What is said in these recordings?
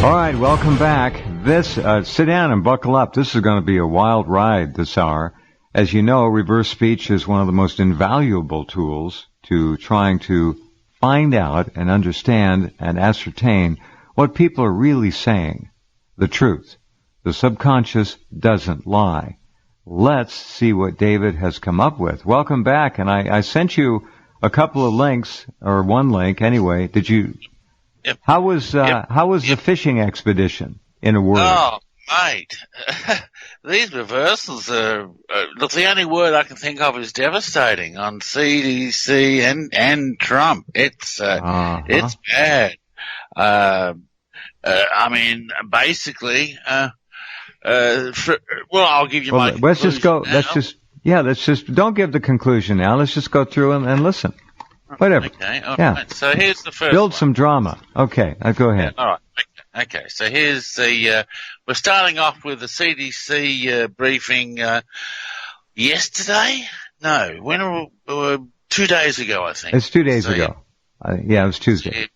All right, welcome back. Sit down and buckle up. This is going to be a wild ride this hour. As you know, reverse speech is one of the most invaluable tools to trying to find out and understand and ascertain what people are really saying, the truth. The subconscious doesn't lie. Let's see what David has come up with. Welcome back, and I sent you a couple of links, or one link anyway. Did you... Yep. How was the fishing expedition, in a word? Oh, mate. These reversals are, look, the only word I can think of is devastating on CDC and Trump. It's bad. I mean, basically, I'll give you my conclusion let's just, don't give the conclusion now. Let's just go through them and listen. Whatever. Okay, all right. So here's the first Build one. some drama. Okay, go ahead. Yeah, all right. Okay. So here's we're starting off with the CDC briefing yesterday? No, 2 days ago, I think. It's 2 days ago. It was Tuesday.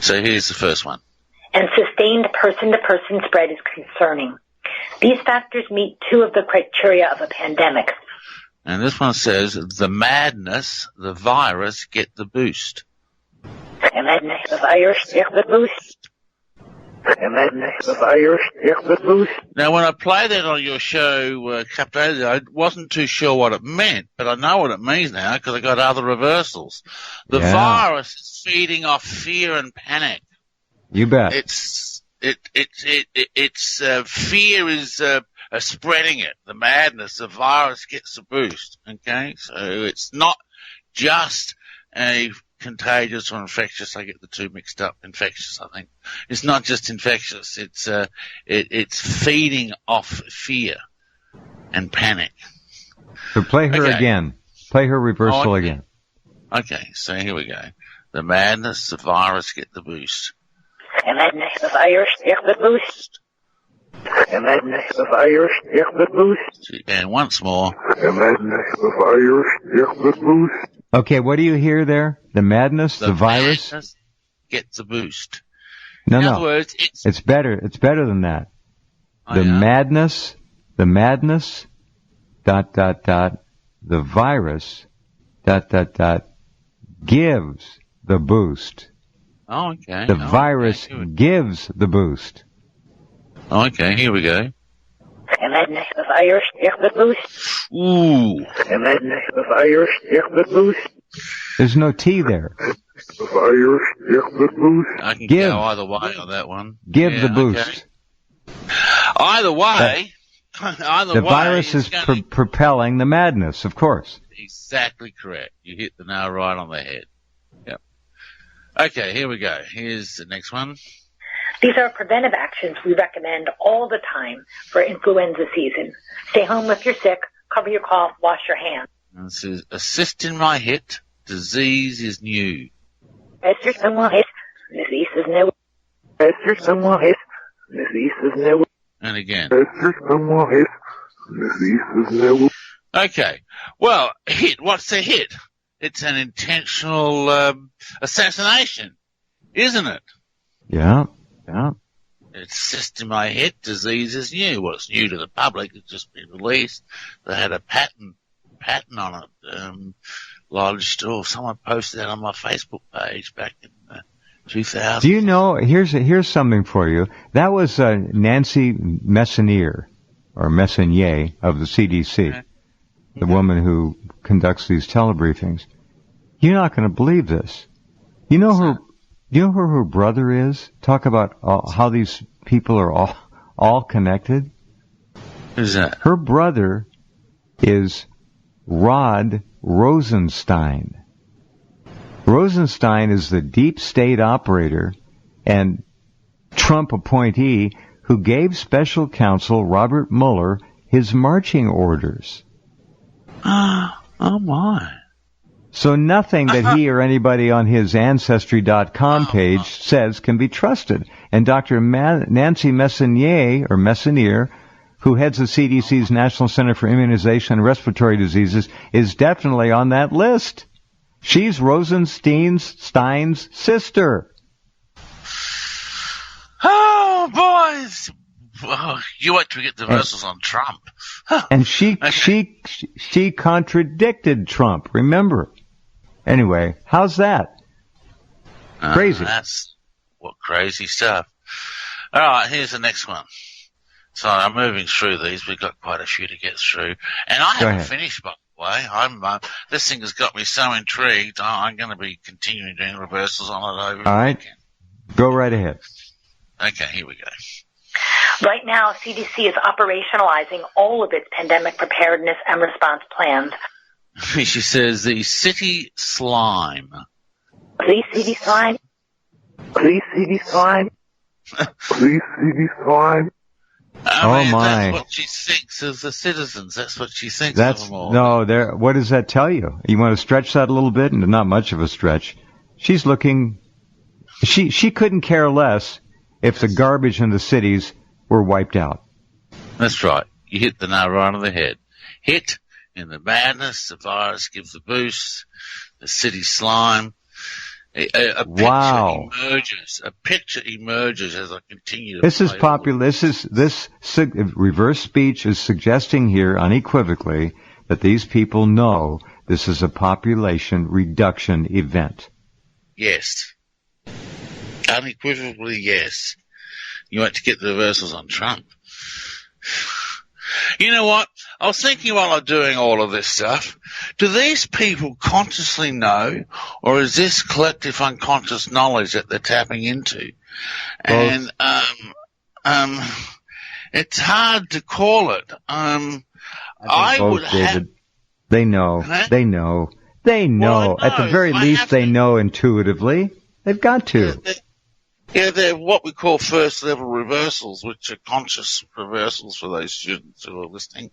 So here's the first one. And sustained person-to-person spread is concerning. These factors meet two of the criteria of a pandemic. And this one says, the madness, the virus, get the boost. The madness, the virus, get the boost. The madness, the virus, get the boost. Now, when I played that on your show a couple of days ago, I wasn't too sure what it meant, but I know what it means now because I got other reversals. The virus is feeding off fear and panic. You bet. Fear is spreading it. The madness, the virus gets a boost. Okay, so it's not just a contagious or infectious. I get the two mixed up. Infectious, I think. It's not just infectious. It's feeding off fear and panic. So play her again. Play her reversal again. Okay, so here we go. The madness, the virus get the boost. The madness, the virus, get the boost. The madness, the virus, get the boost. And once more. The madness, the virus, get the boost. Okay, what do you hear there? The madness, the virus? Madness gets a boost. In other words, it's better. It's better than that. The madness, the virus, gives the boost. Oh, okay. The virus gives the boost. Okay, here we go. The madness, the virus, get the boost. Ooh. The madness, the virus, get the boost. There's no T there. The virus, get the boost. I can go either way on that one. Give the boost. Okay. Either way. The virus is propelling the madness, of course. Exactly correct. You hit the nail right on the head. Yep. Okay, here we go. Here's the next one. These are preventive actions we recommend all the time for influenza season. Stay home if you're sick, cover your cough, wash your hands. And this is assist in my hit, disease is new. Disease is new. Disease is new. And again. Disease is new. Okay. Well, hit. What's a hit? It's an intentional assassination, isn't it? Yeah. It's system I hit. Disease is new. Well, it's new to the public. It's just been released. They had a patent on it lodged. Oh, someone posted that on my Facebook page back in 2000. Do you know? Here's something for you. That was Nancy Messonnier of the CDC, the woman who conducts these telebriefings. You're not going to believe this. You know who her brother is? Talk about how these people are all connected. Who's that? Her brother is Rod Rosenstein. Rosenstein is the deep state operator and Trump appointee who gave special counsel Robert Mueller his marching orders. Oh my. So nothing that he or anybody on his Ancestry.com page says can be trusted. And Dr. Nancy Messonnier, who heads the CDC's National Center for Immunization and Respiratory Diseases, is definitely on that list. She's Rosenstein's sister. Oh, Oh, boys! Oh, you wait till we get the reversals on Trump. And she contradicted Trump, remember? Anyway, how's that? Crazy. That's what crazy stuff. All right, here's the next one. So I'm moving through these. We've got quite a few to get through. And I haven't finished, by the way. This thing has got me so intrigued. I'm going to be continuing doing reversals on it over. All right. Go right ahead. Okay, here we go. Right now, CDC is operationalizing all of its pandemic preparedness and response plans. She says the city slime. Please, CD slime. Please, CD slime. Please, CD slime. I mean, my. That's what she thinks of the citizens. That's what she thinks of them all. No, what does that tell you? You want to stretch that a little bit? And not much of a stretch. She's looking, she couldn't care less if the garbage in the cities were wiped out. That's right. You hit the nail right on the head. Hit in the madness, the virus gives the boost, the city slime. A picture emerges as I continue to This is popular. This reverse speech is suggesting here unequivocally that these people know this is a population reduction event. Yes. Unequivocally, yes. You want to get the reversals on Trump. You know what? I was thinking while I'm doing all of this stuff, do these people consciously know, or is this collective unconscious knowledge that they're tapping into? Both. And it's hard to call it. I both, would David. have. They know. Huh? They know. They know. Well, I know. At the very least, they know intuitively. They've got to. Yeah, they're what we call first-level reversals, which are conscious reversals for those students who are listening,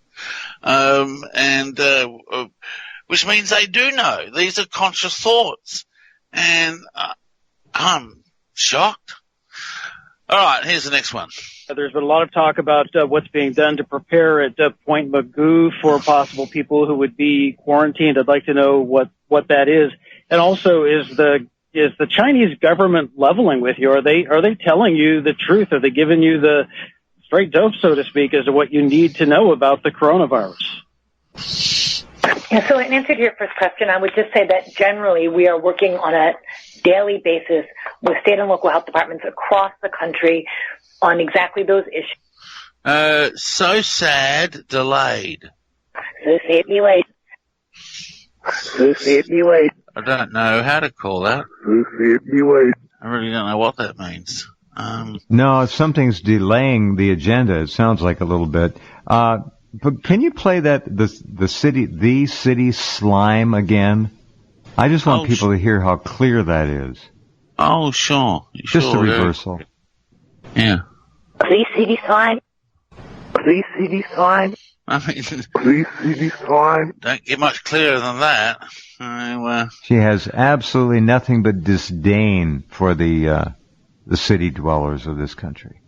which means they do know. These are conscious thoughts, and I'm shocked. All right, here's the next one. There's been a lot of talk about what's being done to prepare at Point Magoo for possible people who would be quarantined. I'd like to know what that is, and also is the Chinese government leveling with you? Are they telling you the truth? Are they giving you the straight dope, so to speak, as to what you need to know about the coronavirus? Yeah, so in answer to your first question, I would just say that generally we are working on a daily basis with state and local health departments across the country on exactly those issues. So sad, delayed. So save me wait. So save me wait. I don't know how to call that. So save me wait. I really don't know what that means. No, something's delaying the agenda. It sounds like a little bit. But can you play that the city slime again? I just want people to hear how clear that is. Oh, sure. Just a reversal. Yeah. Please, CD slime. Please, CD slime. I mean, Please, CD slime. don't get much clearer than that. She has absolutely nothing but disdain for the city dwellers of this country.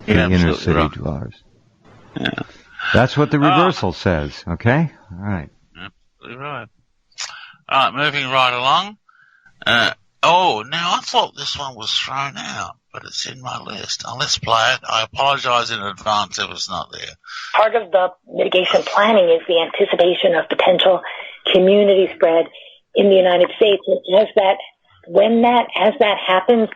Yeah, the inner absolutely city right. dwellers. Yeah. That's what the reversal says, okay? All right. Absolutely right. All right, moving right along. Now I thought this one was thrown out, but it's in my list. Let's play it. I apologize in advance if it's not there. Part of the mitigation planning is the anticipation of potential community spread in the United States. And as that happens,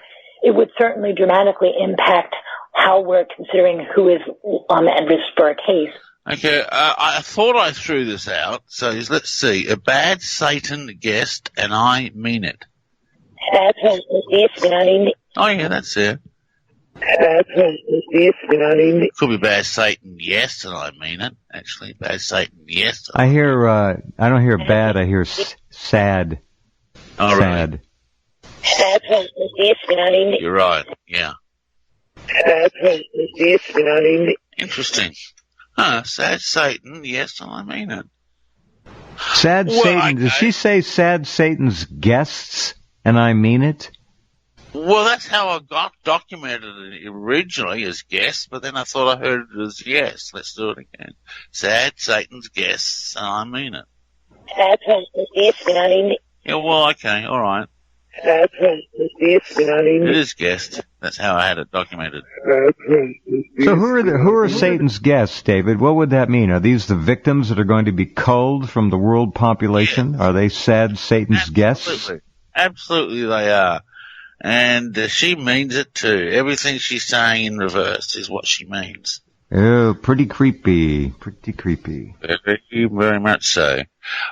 it would certainly dramatically impact how we're considering who is at risk for a case. Okay, I thought I threw this out, so let's see. A bad Satan guest, and I mean it. Oh yeah, that's it. Could be bad Satan, yes, and I mean it. Actually, bad Satan, yes. I hear. I don't hear bad. I hear sad. All right. Sad. You're right. Yeah. Interesting. Sad Satan, yes, and I mean it. Sad Satan. Did she say sad Satan's guests? And I mean it? Well, that's how I got documented it originally as guests, but then I thought I heard it as yes. Let's do it again. Sad Satan's guests, and I mean it. Yeah, well, okay, all right. It is guessed. That's how I had it documented. So who are Satan's guests, David? What would that mean? Are these the victims that are going to be culled from the world population? Yes. Are they sad Satan's guests? Absolutely they are. And she means it too. Everything she's saying in reverse is what she means. Oh, pretty creepy. Pretty creepy. Very, very much so.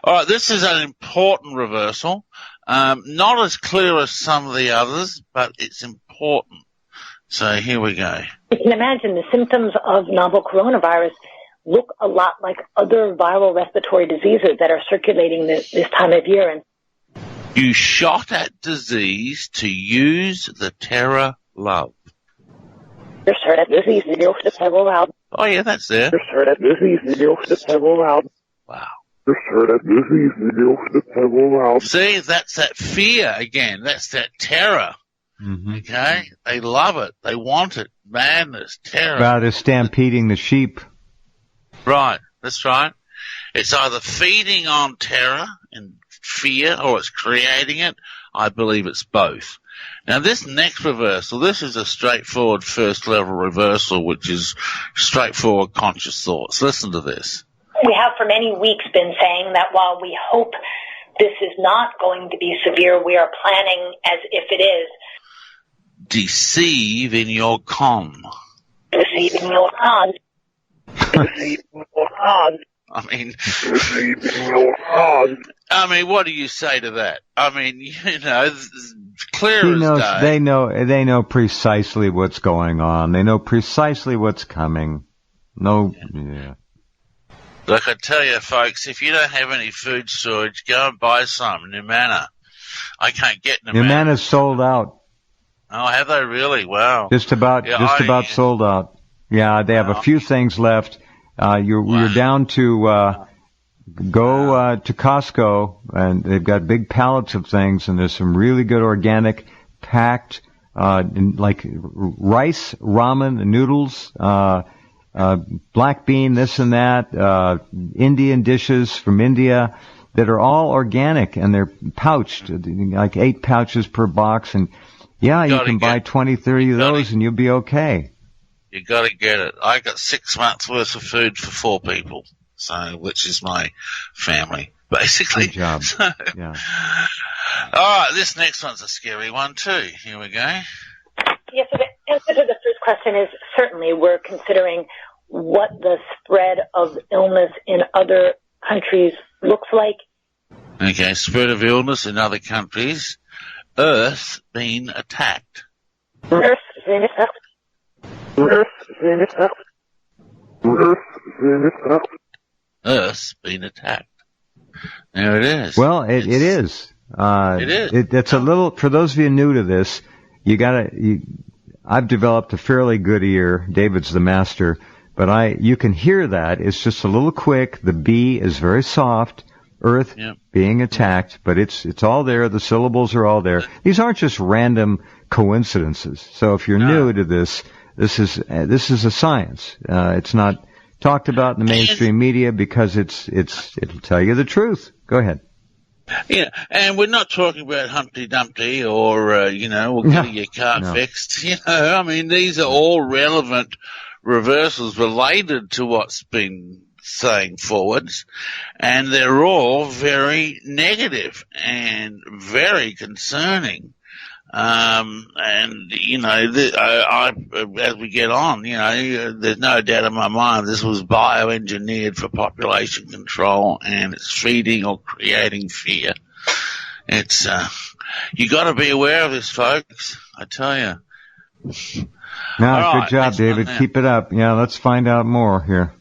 All right, this is an important reversal. Not as clear as some of the others, but it's important. So here we go. You can imagine the symptoms of novel coronavirus look a lot like other viral respiratory diseases that are circulating this time of year. And you shot at disease to use the terror love. Oh yeah, that's there. Wow. See, that's that fear again. That's that terror. Mm-hmm. Okay? They love it. They want it. Madness, terror. About as stampeding the sheep. Right. That's right. It's either feeding on terror and fear or it's creating it. I believe it's both. Now, this next reversal, this is a straightforward first-level reversal, which is straightforward conscious thoughts. Listen to this. We have for many weeks been saying that while we hope this is not going to be severe, we are planning as if it is. Deceive in your con. Deceive in your con. Deceive in your con. I mean, what do you say to that? I mean, clear as day. They know precisely what's going on. They know precisely what's coming. Yeah. Look, I tell you, folks, if you don't have any food storage, go and buy some. Numana. I can't get Numana. Numana's sold out. Oh, have they really? Wow. Just about sold out. Yeah, they have a few things left. You're down to go to Costco, and they've got big pallets of things, and there's some really good organic packed, like rice, ramen, noodles, black bean, this and that, Indian dishes from India that are all organic, and they're pouched, like 8 pouches per box, and you can buy 20, 30 of those, and you'll be okay. You got to get it. I got 6 months worth of food for 4 people, which is my family, basically. Good job. Yeah. All right, this next one's a scary one too. Here we go. Yes, so the answer to the first question is certainly we're considering what the spread of illness in other countries looks like. Okay, spread of illness in other countries. Earth being attacked. Earth being attacked. Earth's been attacked. There it is. Well, it is. It is. It's a little, for those of you new to this, I've developed a fairly good ear. David's the master, but you can hear that. It's just a little quick. The B is very soft. Earth being attacked, but it's all there. The syllables are all there. These aren't just random coincidences. So if you're new to this is a science. It's not talked about in the mainstream media because it'll tell you the truth. Go ahead. Yeah, and we're not talking about Humpty Dumpty or getting your car fixed. I mean, these are all relevant reversals related to what's been saying forwards, and they're all very negative and very concerning. And as we get on, there's no doubt in my mind this was bioengineered for population control, and it's feeding or creating fear. It's you got to be aware of this, folks. I tell you. Good job, David. Keep it up. Yeah, let's find out more here.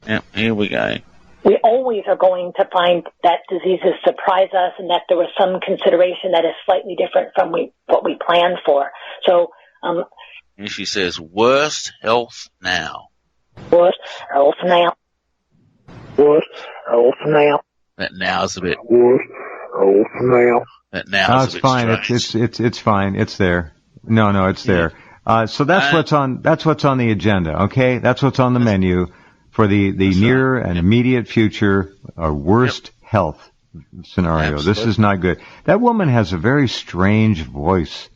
Yeah, here we go. We always are going to find that diseases surprise us and that there was some consideration that is slightly different from what we planned for. So, and she says, worst health now. Worst health now. Worst health now. That now's a bit. Worst health now. That now's a bit fine. strange. It's fine. It's there. No, it's there. So that's what's on the agenda. Okay, that's what's on the menu. For the near and immediate future, our worst health scenario. Absolutely. This is not good. That woman has a very strange voice,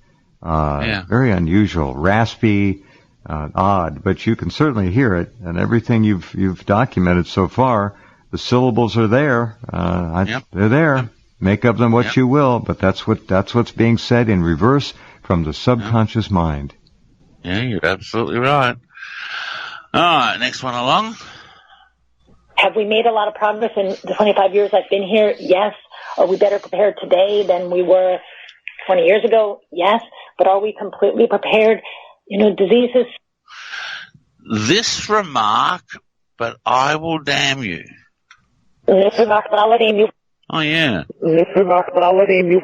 very unusual, raspy, odd, but you can certainly hear it. And everything you've documented so far, the syllables are there. They're there. Yep. Make of them what you will, but that's what's being said in reverse from the subconscious mind. Yeah, you're absolutely right. All right, next one along. Have we made a lot of progress in the 25 years I've been here? Yes. Are we better prepared today than we were 20 years ago? Yes. But are we completely prepared? Diseases. This remark, but I will damn you. This remark, but I'll damn you. Oh, yeah. This remark, but I'll damn you.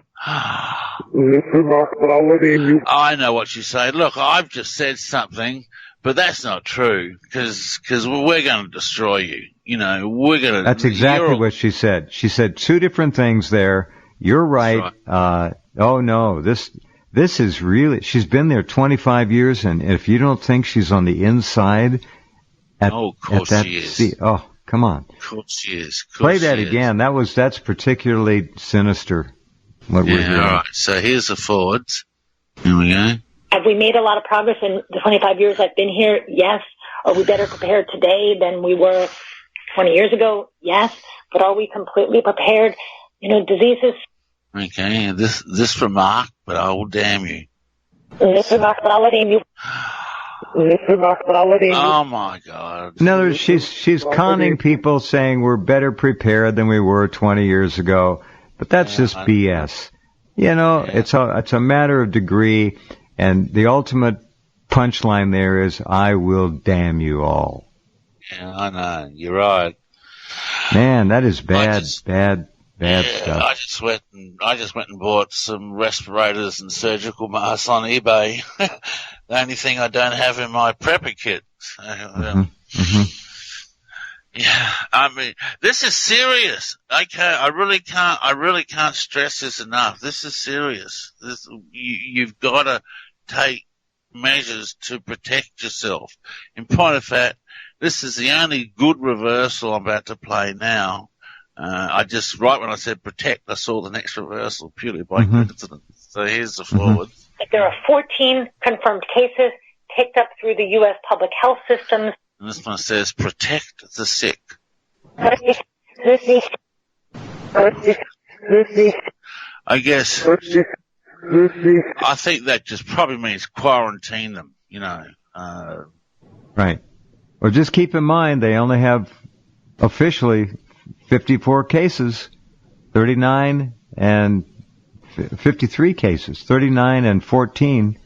This remark, but I'll damn you. I know what you say. Look, I've just said something, but that's not true, because we're going to destroy you. We're going to... That's exactly what she said. She said two different things there. You're right. Oh, no, this is really... She's been there 25 years, and if you don't think she's on the inside... of course she is. Oh, come on. Of course she is. Play that again. That's particularly sinister, what we're hearing. All right. So here's the forwards. Here we go. Have we made a lot of progress in the 25 years I've been here? Yes. Are we better prepared today than we were 20 years ago? Yes. But are we completely prepared? Diseases. Okay, this remark, but I will damn you. This remark, but I'll damn you. This remark, but I'll damn you. Oh, my God. In other words, she's conning people saying we're better prepared than we were 20 years ago. But that's just BS. It's a matter of degree. And the ultimate punchline there is, I will damn you all. Yeah, I know. You're right. Man, that is bad stuff. I just went and bought some respirators and surgical masks on eBay. The only thing I don't have in my prepper kit. So, yeah, I mean, this is serious. I really can't stress this enough. This is serious. You've got to take measures to protect yourself. In point of fact, this is the only good reversal I'm about to play now. Right when I said protect, I saw the next reversal purely by coincidence. So here's the forward. There are 14 confirmed cases picked up through the U.S. public health systems. And this one says protect the sick. I guess... I think that just probably means quarantine them, Right. Or just keep in mind they only have officially 54 cases, 39 and 53 cases, 39 and 14,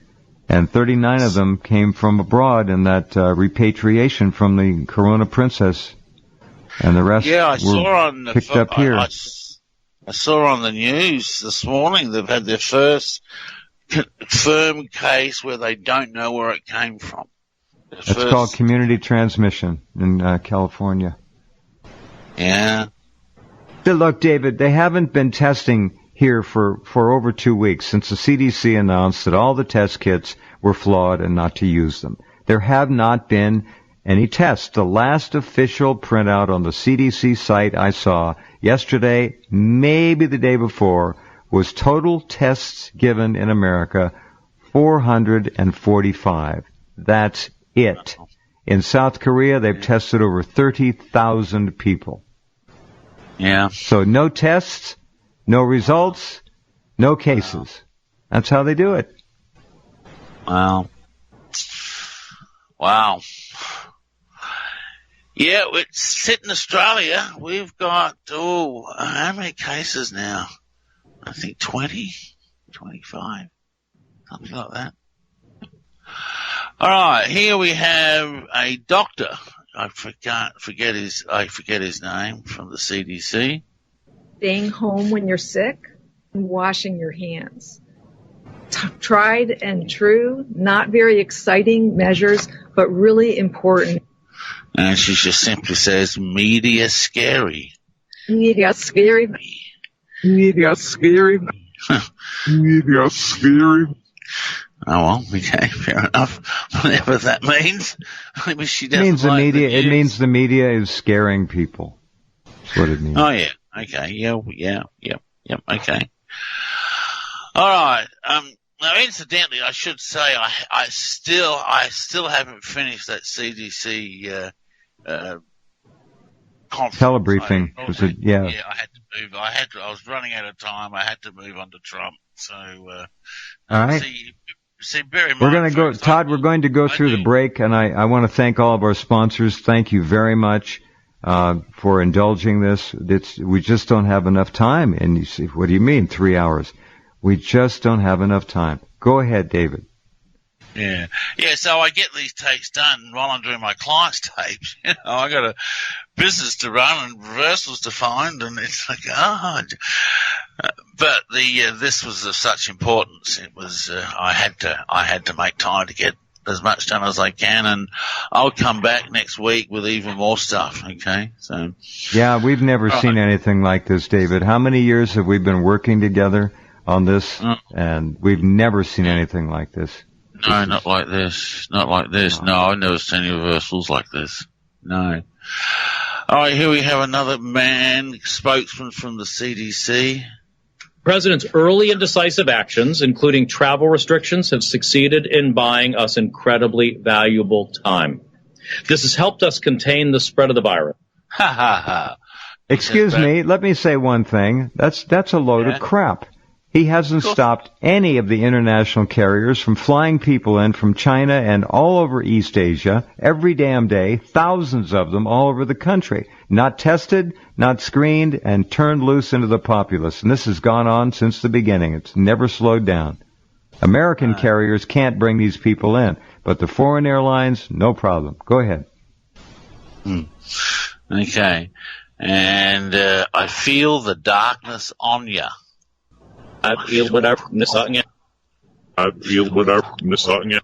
and 39 of them came from abroad in that repatriation from the Corona Princess, and the rest were picked up here. I saw on the news this morning they've had their first confirmed case where they don't know where it came from. It's called community transmission in California. Yeah. Look, David, they haven't been testing here for over 2 weeks since the CDC announced that all the test kits were flawed and not to use them. There have not been any tests. The last official printout on the CDC site I saw yesterday, maybe the day before, was total tests given in America, 445. That's it. In South Korea, they've tested over 30,000 people. Yeah. So no tests, no results, no cases. That's how they do it. Wow. Yeah, it's hit in Australia. We've got, how many cases now? I think 20, 25, something like that. All right, here we have a doctor. I forget his name from the CDC. Staying home when you're sick and washing your hands. Tried and true, not very exciting measures, but really important. And she just simply says, media scary. Media scary. Media scary. Media scary. Oh, well, okay, fair enough. Whatever that means. Maybe she doesn't It means the media is scaring people. That's what it means. Oh, yeah. Okay. Yeah. Okay. All right. Now, incidentally, I should say I still haven't finished that CDC conference. Telebriefing. I had to move. I was running out of time. I had to move on to Trump. So, all right. See, bear in mind, we're going to go, Todd. We're going to go through the break, and I want to thank all of our sponsors. Thank you very much for indulging this. We just don't have enough time. And you see, what do you mean 3 hours? We just don't have enough time. Go ahead, David. Yeah. So I get these tapes done while I'm doing my clients' tapes. I got a business to run and reversals to find, and it's like, but this was of such importance. It was I had to make time to get as much done as I can, and I'll come back next week with even more stuff. Okay. So. Yeah, we've never seen anything like this, David. How many years have we been working together on this? And we've never seen anything like this. No, not like this. Not like this. No, I've never seen any reversals like this. No. All right, here we have another spokesman from the CDC. President's early and decisive actions, including travel restrictions, have succeeded in buying us incredibly valuable time. This has helped us contain the spread of the virus. Ha ha ha. Excuse me, let me say one thing. That's a load of crap. He hasn't stopped any of the international carriers from flying people in from China and all over East Asia every damn day, thousands of them all over the country, not tested, not screened, and turned loose into the populace. And this has gone on since the beginning. It's never slowed down. American carriers can't bring these people in, but the foreign airlines, no problem. Go ahead. Okay. And I feel the darkness on ya. I feel the darkness on you. I feel the darkness on you.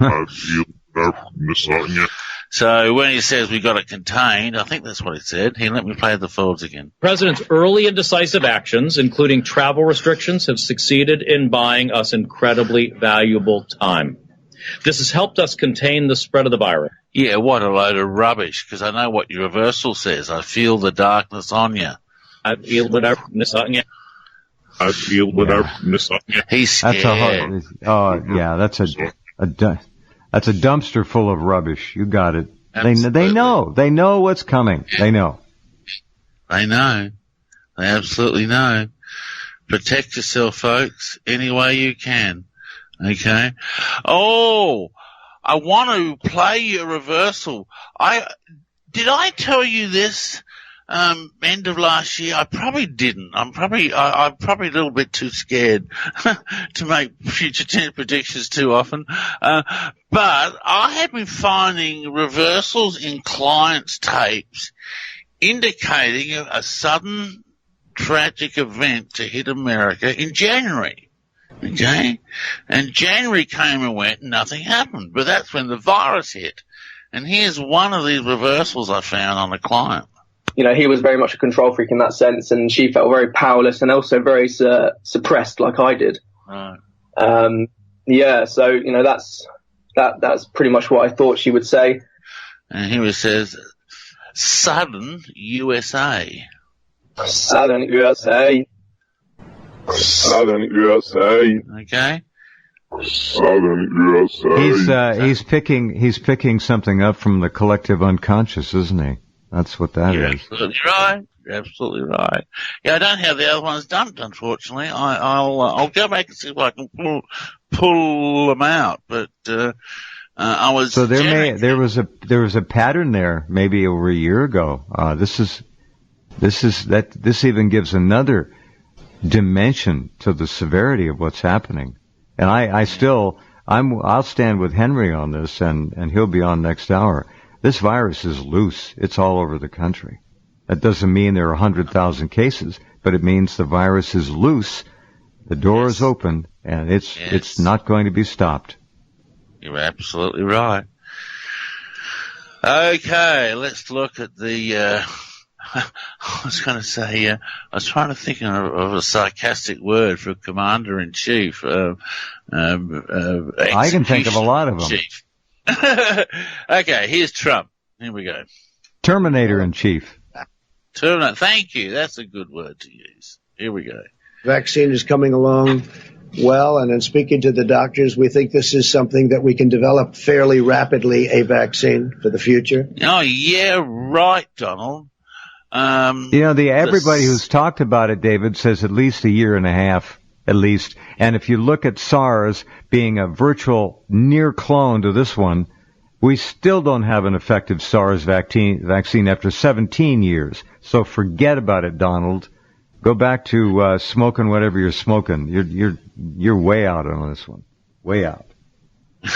I feel the darkness on you. So when he says we got it contained, I think that's what he said. Here, let me play the folds again. President's early and decisive actions, including travel restrictions, have succeeded in buying us incredibly valuable time. This has helped us contain the spread of the virus. Yeah, what a load of rubbish, because I know what your reversal says. I feel the darkness on you. I feel the darkness on you. I feel the darkness on you. He's scared. That's a dumpster full of rubbish. You got it. Absolutely. They know what's coming. Yeah. They know. They absolutely know. Protect yourself, folks, any way you can. Okay. Oh, I want to play your reversal. Did I tell you this? End of last year, I probably didn't. I'm probably a little bit too scared to make future tense predictions too often. But I have been finding reversals in clients' tapes indicating a sudden tragic event to hit America in January. Okay? And January came and went and nothing happened. But that's when the virus hit. And here's one of these reversals I found on a client. You know, he was very much a control freak in that sense, and she felt very powerless and also very suppressed, like I did. Right. So you know, that's pretty much what I thought she would say. And here it says, "Sudden USA." Southern USA. Southern USA. Okay. Southern USA. He's picking something up from the collective unconscious, isn't he? That's what that is. Absolutely right. You're absolutely right. Yeah, I don't have the other ones dumped, unfortunately. I'll go back and see if I can pull them out. But I was so there was a pattern there maybe over a year ago. This even gives another dimension to the severity of what's happening. And I'll stand with Henry on this, and he'll be on next hour. This virus is loose. It's all over the country. That doesn't mean there are 100,000 cases, but it means the virus is loose. The door is open, and it's not going to be stopped. You're absolutely right. Okay, let's look at the. I was going to say, I was trying to think of a sarcastic word for Commander-in-Chief. I can think of a lot of them. Chief. Okay, here's Trump. Here we go. Terminator-in-Chief. Terminate. Thank you. That's a good word to use. Here we go. Vaccine is coming along well, and in speaking to the doctors, we think this is something that we can develop fairly rapidly, a vaccine for the future. Oh, yeah, right, Donald. Everybody who's talked about it, David, says at least a year and a half, at least. And if you look at SARS being a virtual near clone to this one, we still don't have an effective SARS vaccine after 17 years. So forget about it, Donald. Go back to smoking whatever you're smoking. You're way out on this one. Way out.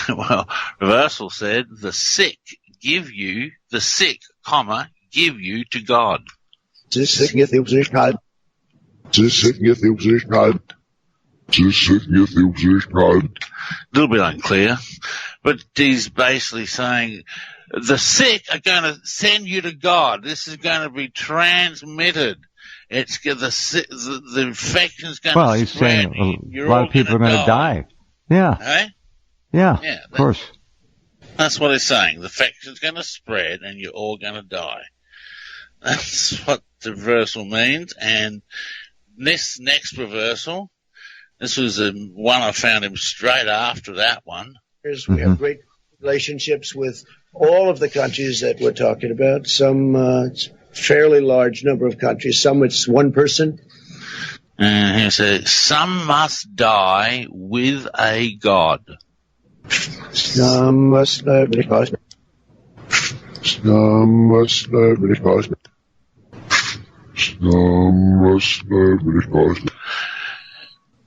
Well, Reversal said the sick, give you to God. A little bit unclear, but he's basically saying the sick are going to send you to God. This is going to be transmitted. It's the infection's going to spread. Well, he's saying a lot of people are going to die. Yeah. Hey? Yeah, of course. That's what he's saying. The infection's going to spread and you're all going to die. That's what the reversal means. And this next reversal, this was one I found him straight after that one. We have great relationships with all of the countries that we're talking about. Some fairly large number of countries. Some it's one person. And he says, some must die with a God. Some must die with a God. Some must die with a God. Some must die with a God.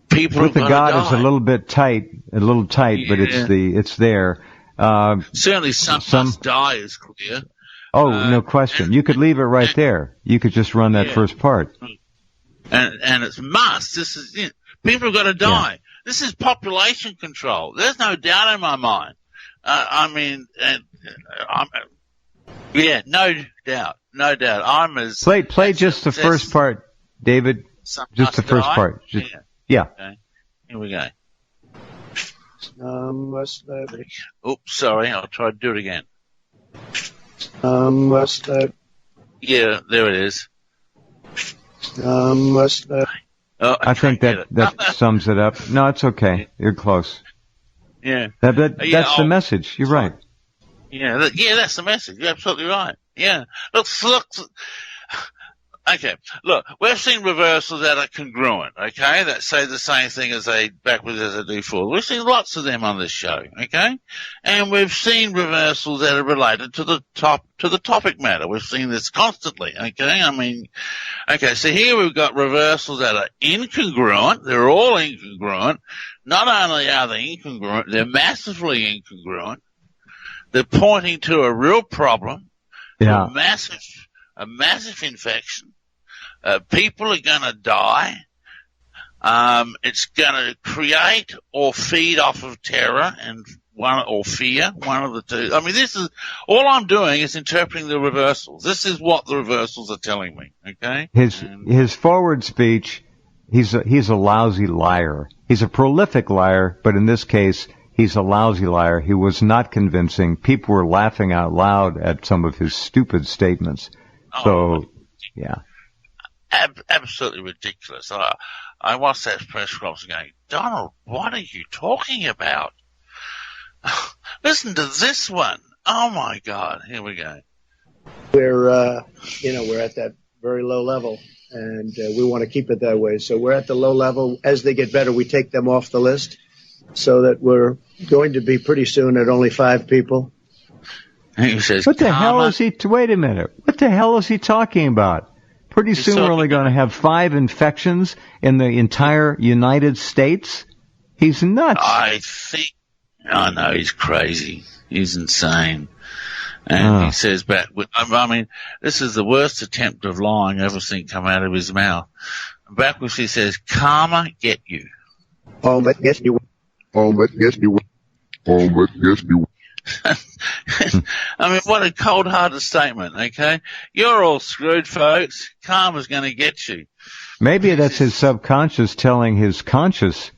People with the God is a little tight, but it's there. Certainly some must die is clear. Oh, no question. You could leave it right there. You could just run that first part. And it's must. This is, people have got to die. Yeah. This is population control. There's no doubt in my mind. No doubt. No doubt. I'm as... Play just the first part, David. Just the first part. Yeah. Okay. Here we go. Oops, sorry. I'll try to do it again. Yeah, there it is. I think that sums it up. No, it's okay. You're close. Yeah. That's the message. You're right. Yeah, that's the message. You're absolutely right. Yeah. Look. Okay. Look, we've seen reversals that are congruent, okay, that say the same thing as they backwards as they do forward. We've seen lots of them on this show, okay? And we've seen reversals that are related to the topic matter. We've seen this constantly, okay? So here we've got reversals that are incongruent. They're all incongruent. Not only are they incongruent, they're massively incongruent. They're pointing to a real problem. Yeah. A massive infection. People are going to die. It's going to create or feed off of terror or fear, one of the two. This is all I'm doing is interpreting the reversals. This is what the reversals are telling me. Okay. His forward speech, he's a lousy liar. He's a prolific liar, but in this case, he's a lousy liar. He was not convincing. People were laughing out loud at some of his stupid statements. Yeah. Absolutely ridiculous. I watched that press conference going, Donald, what are you talking about? Listen to this one. Oh my God. Here we go. We're at that very low level, and we want to keep it that way. So we're at the low level. As they get better, we take them off the list, so that we're going to be pretty soon at only 5 people. He says, what the hell is he? Wait a minute. What the hell is he talking about? Pretty soon we're only going to have 5 infections in the entire United States? He's nuts. I know, he's crazy. He's insane. And he says this is the worst attempt of lying I've ever seen come out of his mouth. Backwards he says, karma get you. Oh, but yes you will. Oh, but yes you will. Oh, but yes you will. What a cold-hearted statement, okay? You're all screwed, folks. Karma's going to get you. Maybe that's his subconscious telling his conscious,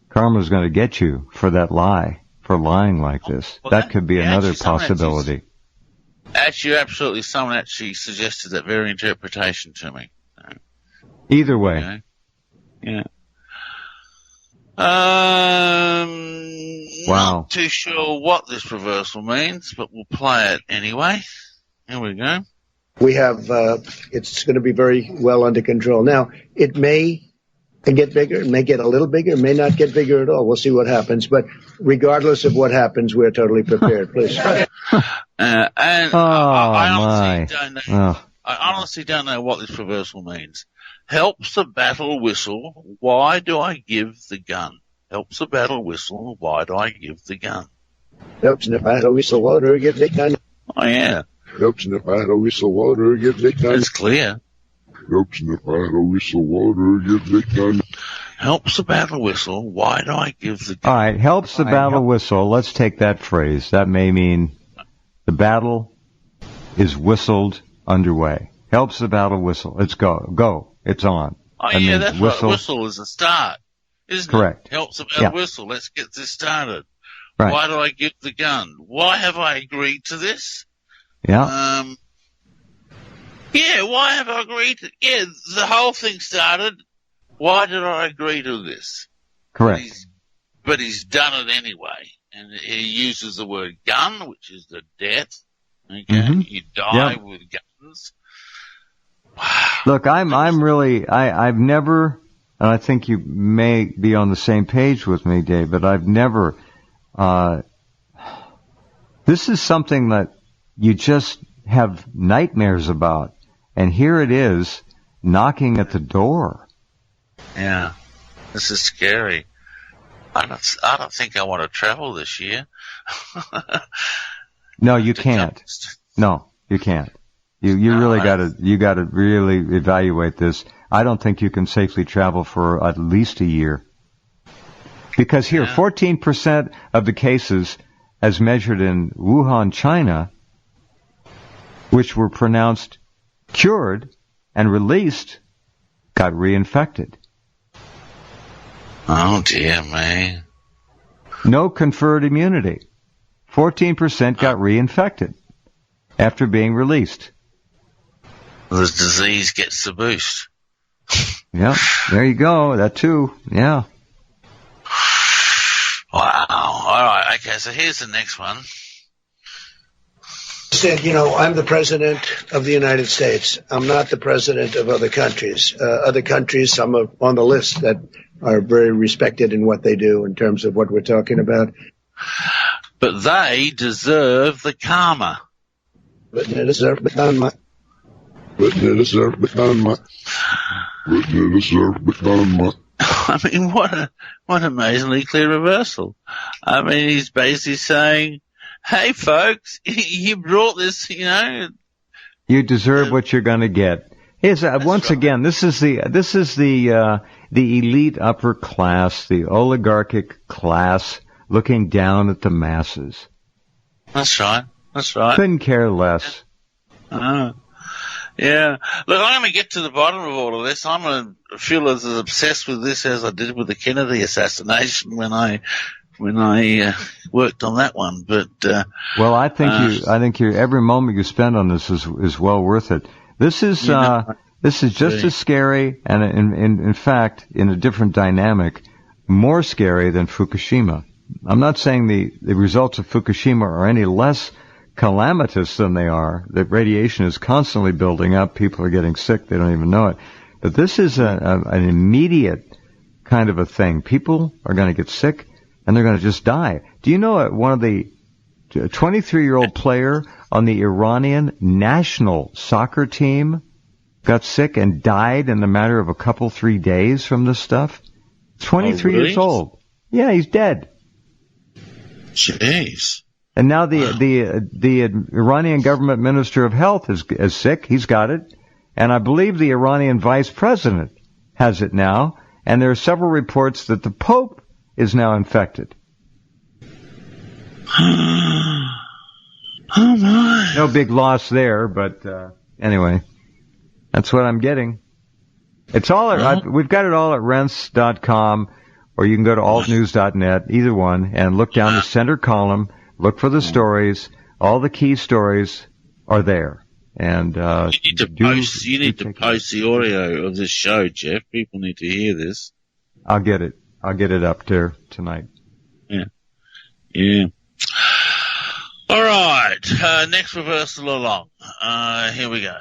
karma's going to get you for that lie, for lying like this. Well, that could be another possibility. Actually, absolutely. Someone actually suggested that very interpretation to me. Either way. Okay. Yeah. Wow. Not too sure what this reversal means, but we'll play it anyway. Here we go. We have, it's going to be very well under control. Now, it may get bigger, it may get a little bigger, it may not get bigger at all. We'll see what happens. But regardless of what happens, we're totally prepared. Please. I honestly don't know what this reversal means. Helps the battle whistle, why do I give the gun? Helps the battle whistle, why do I give the gun? Helps the battle whistle, why do I give the gun? Oh, yeah. Helps the battle whistle, why do I give the gun? It's clear. Helps the battle whistle, why do I give the gun? Helps the battle whistle, why do I give the gun? All right, helps the battle whistle. Let's take that phrase. That may mean the battle is whistled underway. Helps the battle whistle. Let's go. Go. It's on. Oh, yeah, that's right. Whistle is a start, isn't Correct. it? Helps the battle whistle. Let's get this started. Right. Why do I give the gun? Why have I agreed to this? Yeah. Yeah, why have I agreed to the whole thing started. Why did I agree to this? Correct. But he's done it anyway. And he uses the word gun, which is the death. Okay. Mm-hmm. You die with guns. Wow. Look, I've never, and I think you may be on the same page with me, Dave, but I've never, this is something that you just have nightmares about. And here it is, knocking at the door. Yeah. This is scary. I don't think I want to travel this year. No, you can't. No, you can't. You really gotta really evaluate this. I don't think you can safely travel for at least a year. Because here, 14% of the cases, as measured in Wuhan, China, which were pronounced cured and released, got reinfected. Oh dear me. No conferred immunity. 14% got reinfected after being released. The disease gets the boost. Yeah, there you go. That too. Yeah. Wow. All right. Okay. So here's the next one. Said, I'm the president of the United States. I'm not the president of other countries. Other countries, some are on the list that are very respected in what they do in terms of what we're talking about. But they deserve the karma. But they deserve the karma. But they deserve the karma. But they deserve the karma. I mean, what amazingly clear reversal. I mean, he's basically saying, hey, folks, you brought this, You deserve what you're going to get. Again, this is the elite upper class, the oligarchic class looking down at the masses. That's right. That's right. Couldn't care less. Yeah. Look, I'm going to get to the bottom of all of this. I'm going to feel as obsessed with this as I did with the Kennedy assassination when I worked on that one. But well, I think every moment you spend on this is well worth it. This is just as scary, and in fact, in a different dynamic, more scary than Fukushima. I'm not saying the results of Fukushima are any less calamitous than they are. The radiation is constantly building up. People are getting sick. They don't even know it. But this is an immediate kind of a thing. People are going to get sick, and they're going to just die. Do you know one of the 23-year-old player on the Iranian national soccer team got sick and died in the matter of 3 days from this stuff? 23 years old. Yeah, he's dead. Jeez. And now the Iranian government minister of health is sick. He's got it. And I believe the Iranian vice president has it now. And there are several reports that the Pope is now infected. Oh my. No big loss there, but anyway, that's what I'm getting. It's all we've got it all at Rense.com, or you can go to altnews.net, either one, and look down the center column, look for the stories, all the key stories, are there. And you need to post the audio of this show, Jeff. People need to hear this. I'll get it up there tonight. Yeah. All right. Next reversal along. Here we go.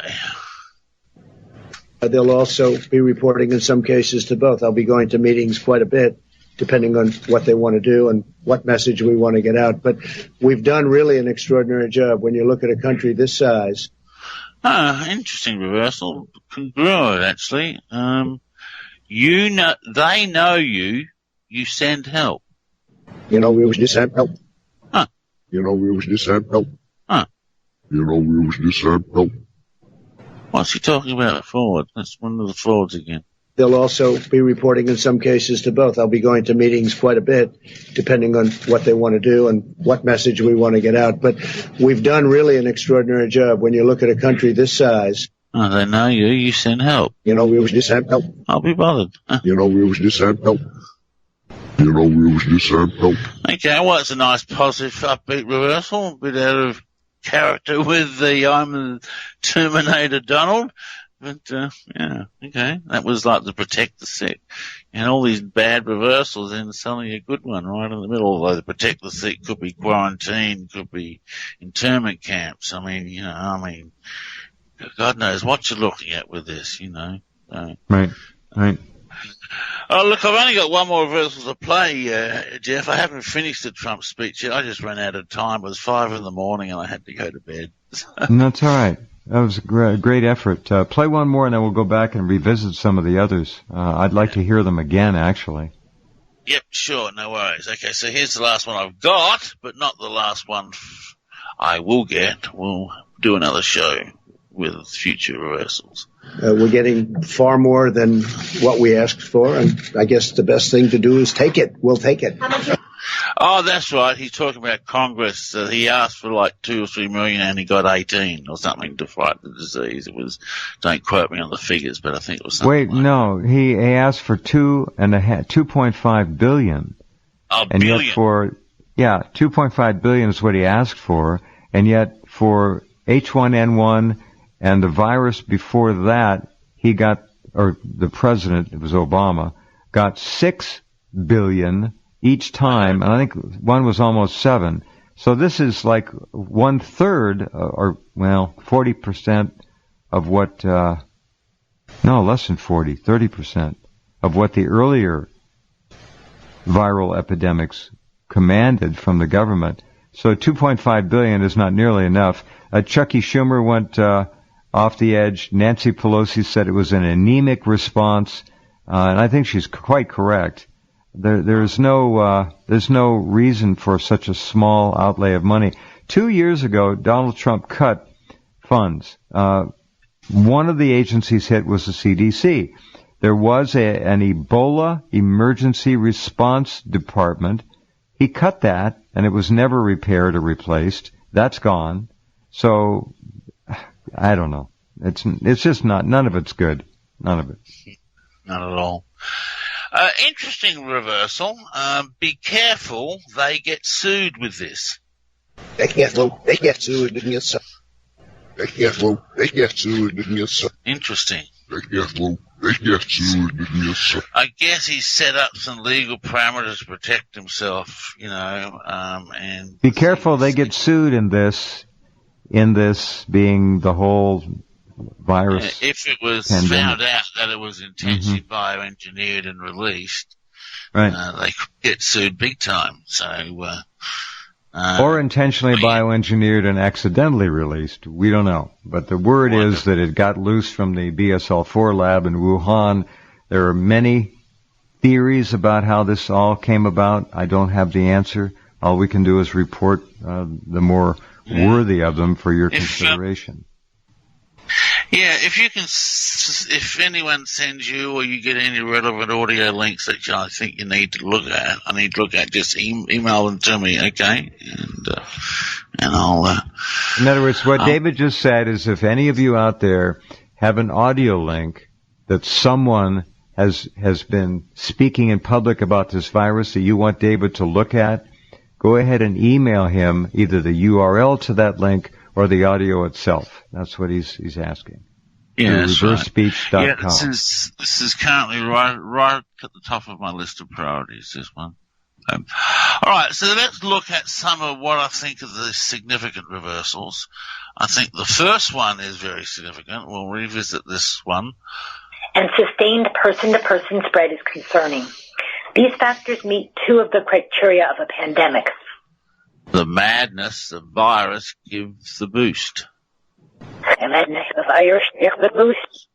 They'll also be reporting in some cases to both. I'll be going to meetings quite a bit, depending on what they want to do and what message we want to get out. But we've done really an extraordinary job when you look at a country this size. Interesting reversal. Congruent, actually. They know you send help. We was just sent help. We was just sent help. We was just sent help. What's he talking about forward? That's one of the forwards again. They'll also be reporting in some cases to both. I'll be going to meetings quite a bit, depending on what they want to do and what message we want to get out. But we've done really an extraordinary job when you look at a country this size. They know you send help. We was just sent help. I'll be bothered. We was just sent help. We was just sent help. Okay, well, it's a nice, positive, upbeat reversal. A bit out of character with the I'm the Terminator Donald. But, okay. That was like the protect the sick. And all these bad reversals, and suddenly a good one right in the middle. Although the protect the sick could be quarantine, could be internment camps. God knows what you're looking at with this, Right. Oh, look, I've only got one more reversal to play, Jeff. I haven't finished the Trump speech yet. I just ran out of time. It was 5 a.m. and I had to go to bed. No, that's all right. That was a great effort. Play one more and then we'll go back and revisit some of the others. I'd like to hear them again, actually. Yep, sure, no worries. Okay, so here's the last one I've got, but not the last one I will get. We'll do another show with future reversals. We're getting far more than what we asked for, and I guess the best thing to do is take it. We'll take it. Oh, that's right. He's talking about Congress. He asked for like 2 or 3 million and he got 18 or something to fight the disease. It was, don't quote me on the figures, but I think it was something. Wait, like no, he asked for 2.5 billion. And billion. yet 2.5 billion is what he asked for, and yet for H1N1 and the virus before that, he got, or the president, it was Obama, got 6 billion each time, and I think one was almost 7. So this is like 1/3, 40% of what, less than 40, 30% of what the earlier viral epidemics commanded from the government. So 2.5 billion is not nearly enough. Chucky Schumer went off the edge. Nancy Pelosi said it was an anemic response, and I think she's quite correct. There's no reason for such a small outlay of money. 2 years ago, Donald Trump cut funds. One of the agencies hit was the CDC. There was an Ebola emergency response department. He cut that, and it was never repaired or replaced. That's gone. So I don't know. It's just none of it's good. None of it. Not at all. Interesting reversal. Be careful, they get sued with this. They get sued. Interesting. They get sued. I guess he set up some legal parameters to protect himself, and... Be careful, they get sued in this being the whole virus. If it was pandemic. found out that it was intentionally bioengineered and released, right. They could get sued big time. So, or intentionally bioengineered and accidentally released. We don't know. But the word is that it got loose from the BSL-4 lab in Wuhan. There are many theories about how this all came about. I don't have the answer. All we can do is report the more worthy of them for your consideration. If anyone sends you or you get any relevant audio links that I think you need to look at, just email them to me, okay? And I'll... In other words, what David just said is if any of you out there have an audio link that someone has been speaking in public about this virus that you want David to look at, go ahead and email him either the URL to that link or the audio itself? That's what he's asking. Yeah, that's reversespeech.com. Yeah, this is currently right at the top of my list of priorities, this one. All right, so let's look at some of what I think are the significant reversals. I think the first one is very significant. We'll revisit this one. And sustained person-to-person spread is concerning. These factors meet two of the criteria of a pandemic. The madness, the virus gives the boost. The madness, the virus gives the boost.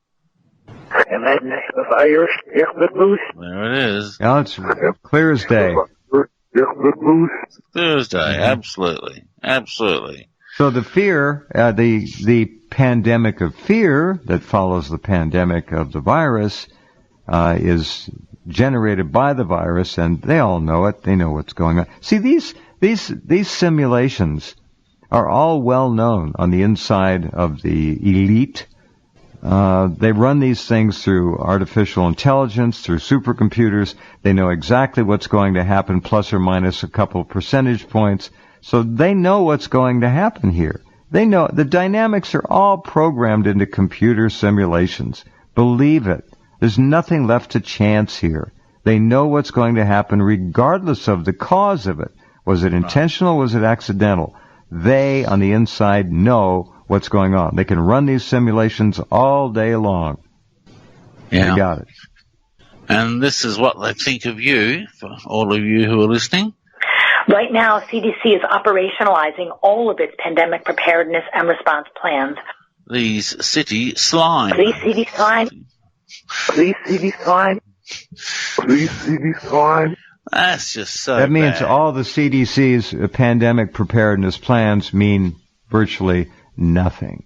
The madness, the virus gives the boost. There it is. Now it's clear as day. Thursday, absolutely. Absolutely. So the fear, the pandemic of fear that follows the pandemic of the virus, is generated by the virus, and they all know it. They know what's going on. See, these simulations are all well known on the inside of the elite. They run these things through artificial intelligence, through supercomputers. They know exactly what's going to happen, plus or minus a couple percentage points. So they know what's going to happen here. They know the dynamics are all programmed into computer simulations. Believe it. There's nothing left to chance here. They know what's going to happen regardless of the cause of it. Was it intentional? Was it accidental? They, on the inside, know what's going on. They can run these simulations all day long. Yeah. They got it. And this is what they think of you, for all of you who are listening. Right now, CDC is operationalizing all of its pandemic preparedness and response plans. These city slime. Please, CD slime. Please, CD slime. Please, CD slime. That's just so That means bad. all the CDC's pandemic preparedness plans mean virtually nothing.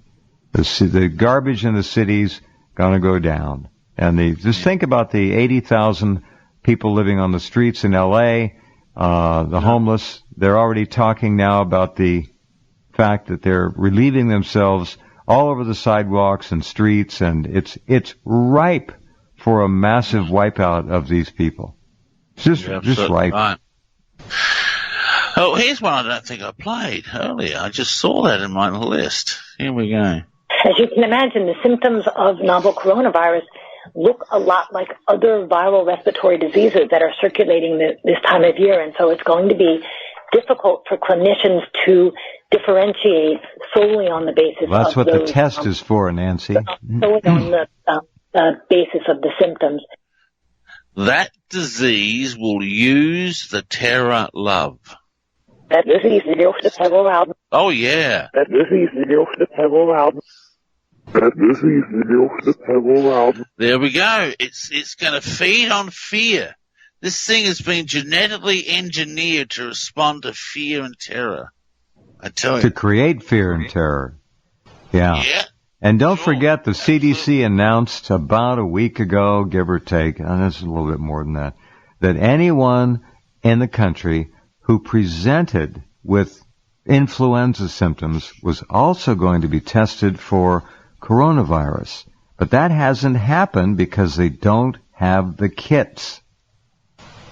The garbage in the city's going to go down. And just think about the 80,000 people living on the streets in L.A., the homeless. They're already talking now about the fact that they're relieving themselves all over the sidewalks and streets, and it's ripe for a massive wipeout of these people. Just ripe. Right. Oh, here's one I don't think I played earlier. I just saw that in my list. Here we go. As you can imagine, the symptoms of novel coronavirus look a lot like other viral respiratory diseases that are circulating this time of year, and so it's going to be difficult for clinicians to differentiate solely on the basis Well, that's of what the test is for, Nancy. solely on the basis of the symptoms. That disease will use the terror love. That disease will use the terror love. Oh, yeah. That disease will use the terror love. That disease will use the terror love. There we go. It's going to feed on fear. This thing has been genetically engineered to respond to fear and terror. I tell you. To create fear and terror. Yeah. Yeah. And don't forget, the CDC announced about a week ago, give or take, and this is a little bit more than that anyone in the country who presented with influenza symptoms was also going to be tested for coronavirus. But that hasn't happened because they don't have the kits.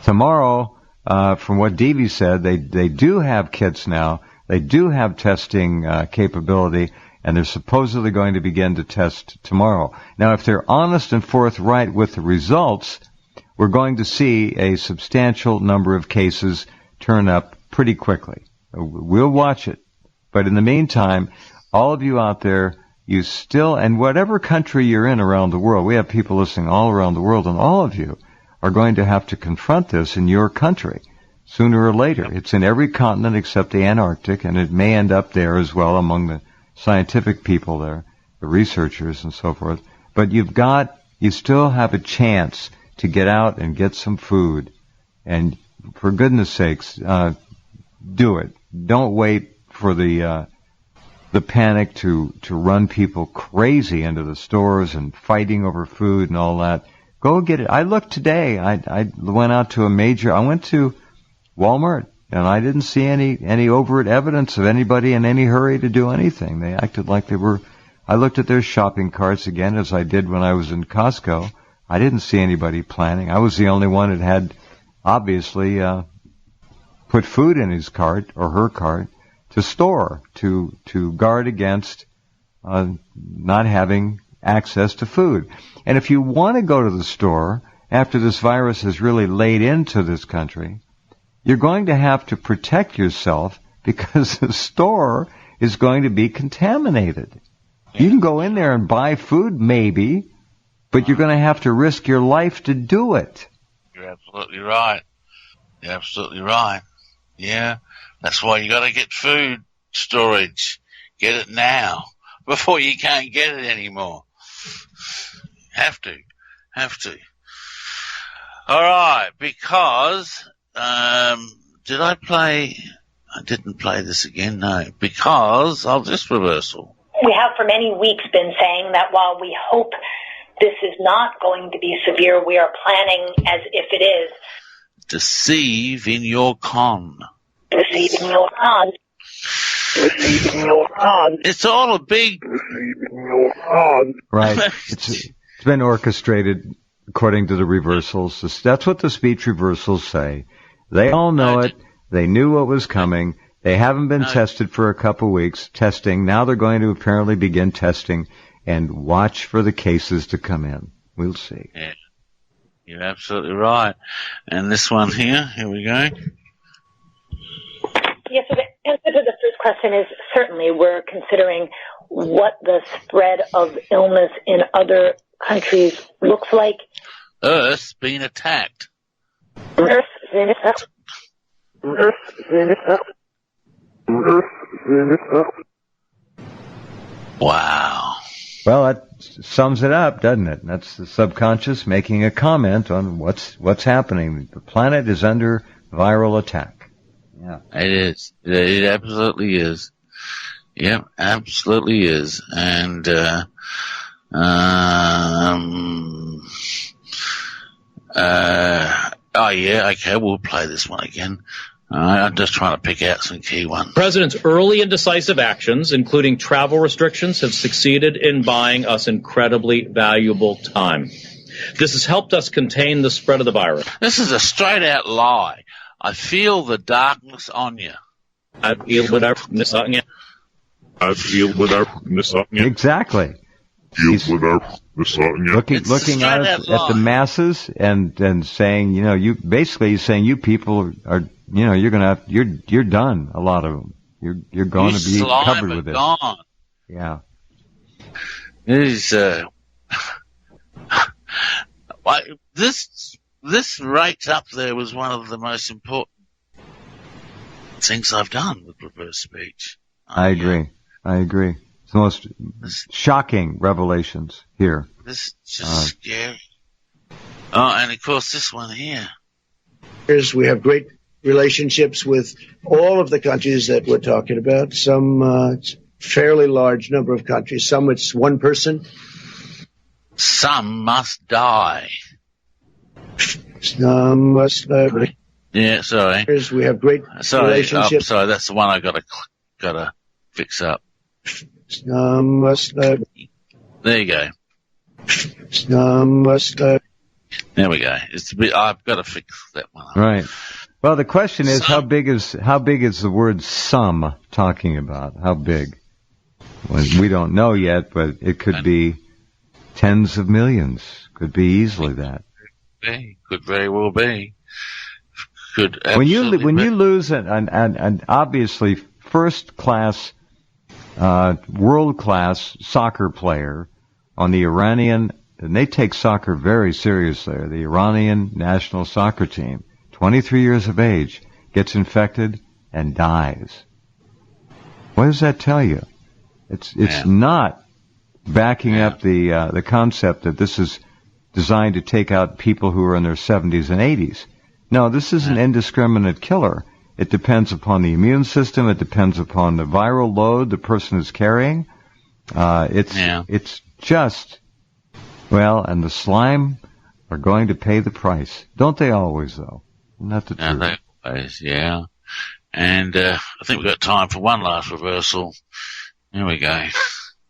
Tomorrow, from what Devi said, they do have kits now. They do have testing capability, and they're supposedly going to begin to test tomorrow. Now, if they're honest and forthright with the results, we're going to see a substantial number of cases turn up pretty quickly. We'll watch it. But in the meantime, all of you out there, you still, and whatever country you're in around the world, we have people listening all around the world, and all of you are going to have to confront this in your country sooner or later. It's in every continent except the Antarctic, and it may end up there as well among the scientific people there, the researchers and so forth. But you still have a chance to get out and get some food. And for goodness sakes, do it. Don't wait for the panic to run people crazy into the stores and fighting over food and all that. Go get it. I looked today. I went out to I went to Walmart, and I didn't see any overt evidence of anybody in any hurry to do anything. They acted like they were. I looked at their shopping carts again, as I did when I was in Costco. I didn't see anybody planning. I was the only one that had, obviously, put food in his cart or her cart. to store, to guard against not having access to food. And if you want to go to the store after this virus has really laid into this country, you're going to have to protect yourself because the store is going to be contaminated. You can go in there and buy food, maybe, but you're going to have to risk your life to do it. You're absolutely right. You're absolutely right. Yeah, that's why you got to get food storage. Get it now before you can't get it anymore. Have to. All right, because did I play? I didn't play this again, no, because of this reversal. We have for many weeks been saying that while we hope this is not going to be severe, we are planning as if it is. Deceive in your con. Deceive in your con. Deceive in your con. It's all a big... Deceive in your con. Right. It's been orchestrated according to the reversals. That's what the speech reversals say. They all know it. They knew what was coming. They haven't been tested for a couple weeks. Testing. Now they're going to apparently begin testing and watch for the cases to come in. We'll see. Yeah. You're absolutely right. And this one here we go. Yes, so the answer to the first question is certainly we're considering what the spread of illness in other countries looks like. Earth's been attacked. Wow. Well, that sums it up, doesn't it? That's the subconscious making a comment on what's happening. The planet is under viral attack. Yeah. It is. It absolutely is. Yep, absolutely is. And oh yeah, okay, we'll play this one again. I'm just trying to pick out some key ones. The President's early and decisive actions, including travel restrictions, have succeeded in buying us incredibly valuable time. This has helped us contain the spread of the virus. This is a straight-out lie. I feel the darkness on you. I feel the darkness on you. I feel the darkness on you. Exactly. Feel the darkness on you. Looking at the masses and saying, you're saying you people are, you're done. A lot of them. You're going to be covered with it. Gone. Yeah. This right up there was one of the most important things I've done with reverse speech. I agree. It's the most shocking revelations here. This is just scary. Oh, and of course this one here. We have great relationships with all of the countries that we're talking about. Some fairly large number of countries. Some it's one person. Some must die. Some must die. Yeah, sorry. We have great relationships. Sorry, that's the one I gotta fix up. Some must die. There you go. Some must die. There we go. I've got to fix that one up. Right. Well, the question is, how big is the word "some" talking about? How big? Well, we don't know yet, but it could be tens of millions. Could be easily that. Could very well be. Could when you lose an obviously first-class, world-class soccer player on the Iranian, and they take soccer very seriously, the Iranian national soccer team, 23 years of age, gets infected and dies. What does that tell you? It's not backing up the concept that this is designed to take out people who are in their 70s and 80s. No, this is an indiscriminate killer. It depends upon the immune system. It depends upon the viral load the person is carrying. It's just, and the slime are going to pay the price. Don't they always, though? Not the truth. They always, yeah. And I think we've got time for one last reversal. Here we go.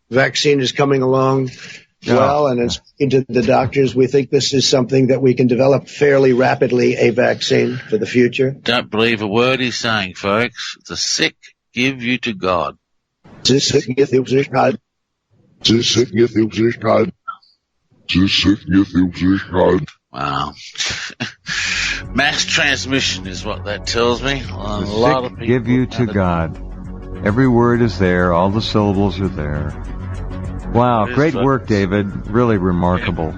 Vaccine is coming along well, and it's into the doctors. We think this is something that we can develop fairly rapidly, a vaccine for the future. Don't believe a word he's saying, folks. The sick give you to God. Wow. Mass transmission is what that tells me. A lot of people give you to God. Every word is there. All the syllables are there. Wow, great work, David. Really remarkable.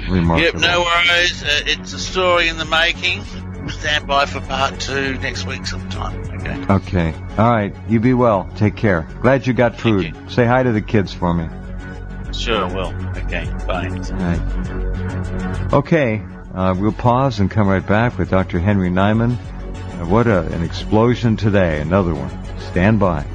Remarkable. Yep, no worries. It's a story in the making. Stand by for part 2 next week sometime. Okay. Okay. All right. You be well. Take care. Glad you got food. you. Say hi to the kids for me. Sure will. Okay. Bye. All right. Okay. We'll pause and come right back with Dr. Henry Nyman. What an explosion today. Another one. Stand by.